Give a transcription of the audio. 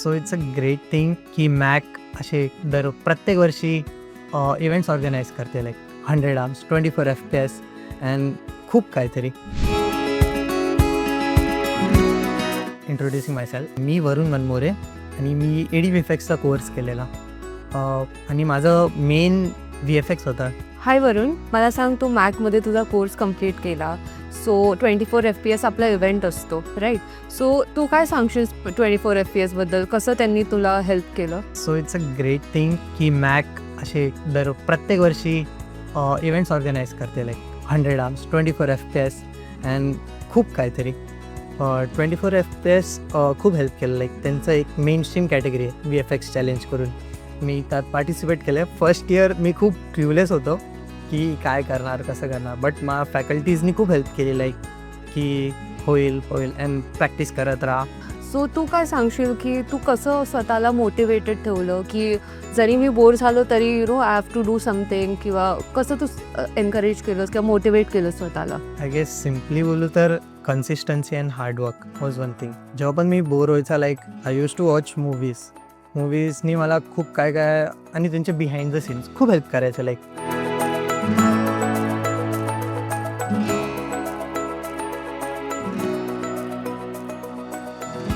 So it's a great thing की Mac असे प्रत्येक वर्षी इव्हेंट्स ऑर्गनाईज करते लाईक 100 आर्म्स 24 FPS अँड खूप काहीतरी. इंट्रोड्युसिंग माय सेल्फ, मी वरुण मनमोरे आणि मी AD-VFXचा कोर्स केलेला आणि माझं मेन VFX होता. हाय वरुण, मला सांग तू मॅकमध्ये तुझा कोर्स कंप्लीट केला. सो 24 FPS आपला इव्हेंट असतो राईट. सो तू काय सांगशील 24 FPS बद्दल, कसं त्यांनी तुला हेल्प केलं? So it's a great thing की मॅक असे प्रत्येक वर्षी इव्हेंट्स ऑर्गनाईज करते लाईक 100 आर्म्स 24 FPS अँड खूप काहीतरी. 24 FPS खूप हेल्प केलं लाईक त्यांचं एक मेन स्ट्रीम कॅटेगरी आहे VFX चॅलेंज करून. मी त्यात पार्टिसिपेट केलं. फर्स्ट इयर मी खूप क्युरियस होतो की काय करणार कसं करणार, बट माझ्या फॅकल्टीजनी खूप हेल्प केली लाईक की होईल अँड प्रॅक्टिस करत राहा. सो तू काय सांगशील की तू कसं स्वतःला मोटिवेटेड ठेवलं की जरी मी बोर झालो तरी I have to do something, किंवा कसं तू एनकरेज केलंस किंवा मोटिवेट केलं स्वतःला? आय गेस सिम्पली बोलू तर consistency and hard work was one thing. जेव्हा पण मी बोर व्हायचा like I use to watch मूवीजनी मला खूप काय आणि त्यांचे बिहाइंड द सीन्स खूप हेल्प करायचं लाईक